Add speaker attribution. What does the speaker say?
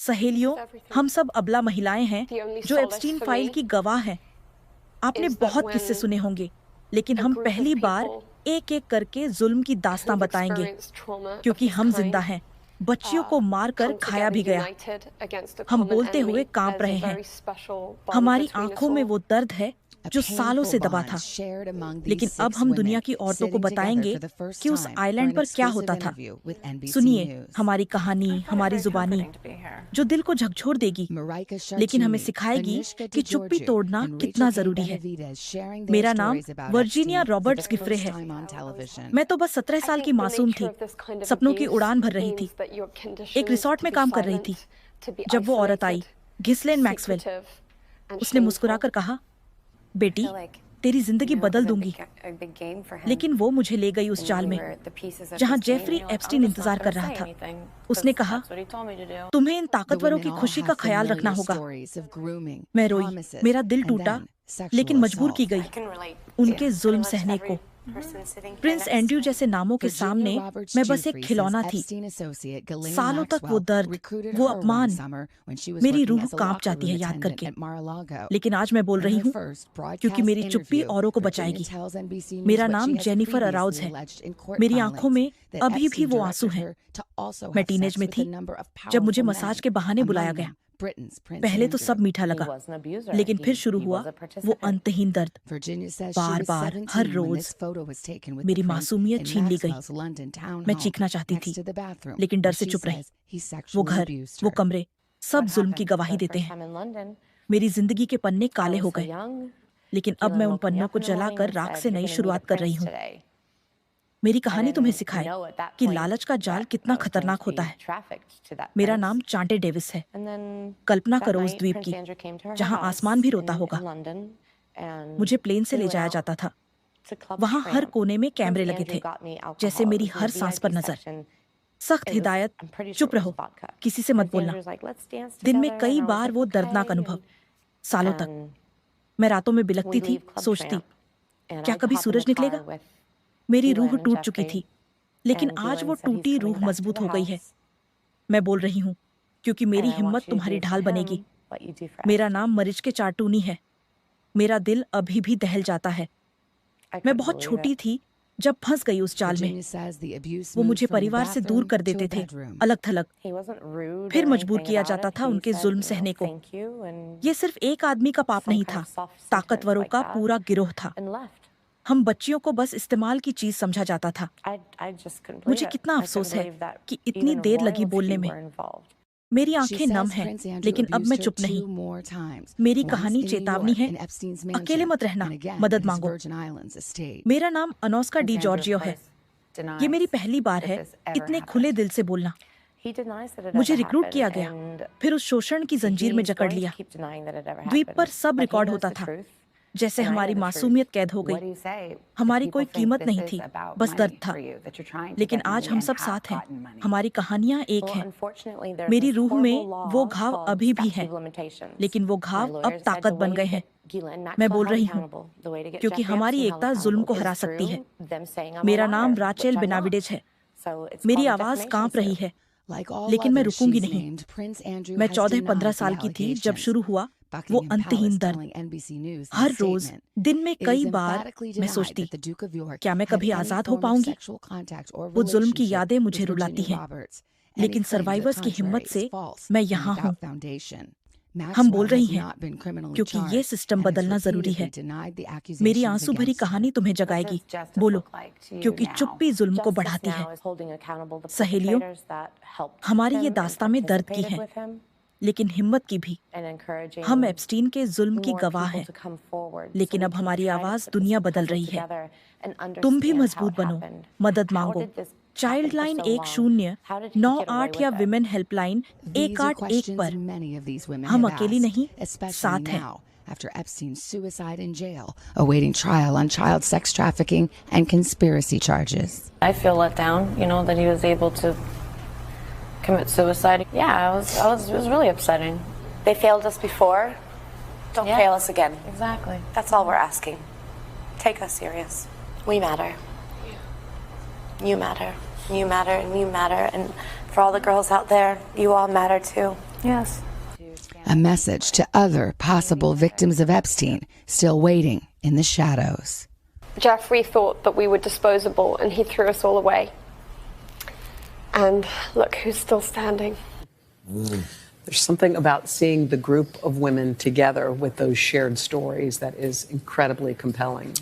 Speaker 1: सहेलियों, हम सब अबला महिलाएं हैं जो एप्स्टीन फाइल की गवाह हैं। आपने बहुत किस्से सुने होंगे, लेकिन हम पहली बार एक एक करके जुल्म की दास्तां बताएंगे, क्योंकि हम जिंदा हैं। बच्चियों को मारकर खाया भी गया। हम बोलते हुए कांप रहे हैं। हमारी आंखों में वो दर्द है जो सालों से दबा था। लेकिन अब हम दुनिया की औरतों को बताएंगे कि उस आइलैंड पर क्या होता था। सुनिए हमारी कहानी, हमारी जुबानी, जो दिल को झकझोर देगी, लेकिन हमें सिखाएगी कि चुप्पी तोड़ना कितना जरूरी है। मेरा नाम वर्जीनिया रॉबर्ट्स गिफ्रे है। मैं तो बस 17 साल की मासूम थी, सपनों की उड़ान भर रही थी। एक रिसोर्ट में काम कर रही थी जब वो औरत आई, घिसलेन मैक्सवेल। उसने मुस्कुराकर कहा, बेटी, तेरी जिंदगी बदल दूंगी। लेकिन वो मुझे ले गई उस जाल में जहां जेफरी एप्स्टीन इंतजार कर रहा था। उसने कहा, तुम्हें इन ताकतवरों की खुशी का ख्याल रखना होगा। मैं रोई, मेरा दिल टूटा, लेकिन मजबूर की गई उनके जुल्म सहने को। प्रिंस एंड्रयू जैसे नामों के सामने मैं बस एक खिलौना थी। सालों तक वो दर्द, वो अपमान, मेरी रूह कांप जाती है याद करके। लेकिन आज मैं बोल रही हूँ क्योंकि मेरी चुप्पी औरों को बचाएगी। मेरा नाम जेनिफर अराउज है। मेरी आंखों में अभी भी वो आंसू हैं। मैं टीनेज में थी जब मुझे मसाज के बहाने बुलाया गया। पहले तो सब मीठा लगा, लेकिन फिर शुरू हुआ वो अंतहीन दर्द। बार बार, हर रोज मेरी मासूमियत छीन ली गई। मैं चीखना चाहती थी, लेकिन डर से चुप रही। वो घर, वो कमरे, सब जुल्म की गवाही देते हैं। मेरी जिंदगी के पन्ने काले हो गए, लेकिन अब मैं उन पन्नों को जलाकर राख से नई शुरुआत कर रही हूँ। मेरी कहानी तुम्हें सिखाए कि लालच का जाल कितना खतरनाक होता है। मेरा नाम चांटे डेविस है। कल्पना करो उस द्वीप की जहां आसमान भी रोता होगा। मुझे प्लेन से ले जाया जाता था। वहां हर कोने में कैमरे लगे थे, जैसे मेरी हर सांस पर नजर। सख्त हिदायत, चुप रहो, किसी से मत बोलना। दिन में कई बार वो दर्दनाक अनुभव, सालों तक। मैं रातों में बिलखती थी, सोचती, क्या कभी सूरज निकलेगा? मेरी रूह टूट चुकी थी, लेकिन आज वो टूटी रूह मजबूत हो गई है। मैं बोल रही हूँ क्योंकि मेरी हिम्मत तुम्हारी ढाल बनेगी। मेरा नाम मरिच के चाटूनी है। मेरा दिल अभी भी दहल जाता है। मैं बहुत छोटी थी जब फंस गई उस जाल में। वो मुझे परिवार से दूर कर देते थे, अलग थलग। फिर मजबूर किया जाता था उनके जुल्म सहने को। ये सिर्फ एक आदमी का पाप नहीं था, ताकतवरों का पूरा गिरोह था। हम बच्चियों को बस इस्तेमाल की चीज समझा जाता था। मुझे कितना अफसोस है कि इतनी देर लगी बोलने में। मेरी आंखें नम हैं, लेकिन अब मैं चुप नहीं। मेरी कहानी चेतावनी है, अकेले मत रहना, मदद मांगो। मेरा नाम अनोस्का डी जॉर्जियो है। ये मेरी पहली बार है इतने खुले दिल से बोलना। मुझे रिक्रूट किया गया, फिर उस शोषण की जंजीर में जकड़ लिया। द्वीप पर सब रिकॉर्ड होता था, जैसे हमारी मासूमियत कैद हो गई। हमारी कोई कीमत नहीं थी, बस दर्द था। लेकिन आज हम सब साथ हैं, हमारी कहानियां एक हैं। मेरी रूह में वो घाव अभी भी हैं, लेकिन वो घाव अब ताकत बन गए हैं। मैं बोल रही हूँ क्योंकि हमारी एकता जुल्म को हरा सकती है। मेरा नाम राचेल बेनाविडेज है। मेरी आवाज कांप रही है, लेकिन मैं रुकूंगी नहीं। मैं 14-15 साल की थी जब शुरू हुआ वो अंतहीन दर्द। हर रोज, दिन में कई बार मैं सोचती, क्या मैं कभी आजाद हो पाऊंगी? वो जुल्म की यादें मुझे रुलाती हैं, लेकिन सर्वाइवर्स की हिम्मत से मैं यहाँ हूँ। हम बोल रही हैं क्योंकि ये सिस्टम बदलना जरूरी है। मेरी आंसू भरी कहानी तुम्हें जगाएगी। बोलो, क्योंकि चुप्पी जुल्म को बढ़ाती है। सहेलियों, हमारी ये दास्तां में दर्द की है, लेकिन हिम्मत की भी। हम एप्स्टीन के जुल्म की गवाह हैं, लेकिन अब हमारी आवाज दुनिया बदल रही है। तुम भी मजबूत बनो, मदद मांगो। चाइल्ड लाइन 1-0-9-8 या विमेन हेल्पलाइन 181 पर। हम अकेली नहीं, साथ हैं।
Speaker 2: After Epstein's suicide in jail, awaiting trial on child sex trafficking and conspiracy charges.
Speaker 3: I feel let down, that he was able to commit suicide. Yeah, it was really upsetting.
Speaker 4: They failed us before. Don't fail us again.
Speaker 3: Exactly.
Speaker 4: That's all we're asking. Take us serious. We matter. You matter. You matter and you matter. And For all the girls out there, you all matter too.
Speaker 3: Yes.
Speaker 2: A message to other possible victims of Epstein still waiting in the shadows.
Speaker 5: Jeffrey thought that we were disposable and he threw us all away. And look who's still standing.
Speaker 6: There's something about seeing the group of women together with those shared stories that is incredibly compelling.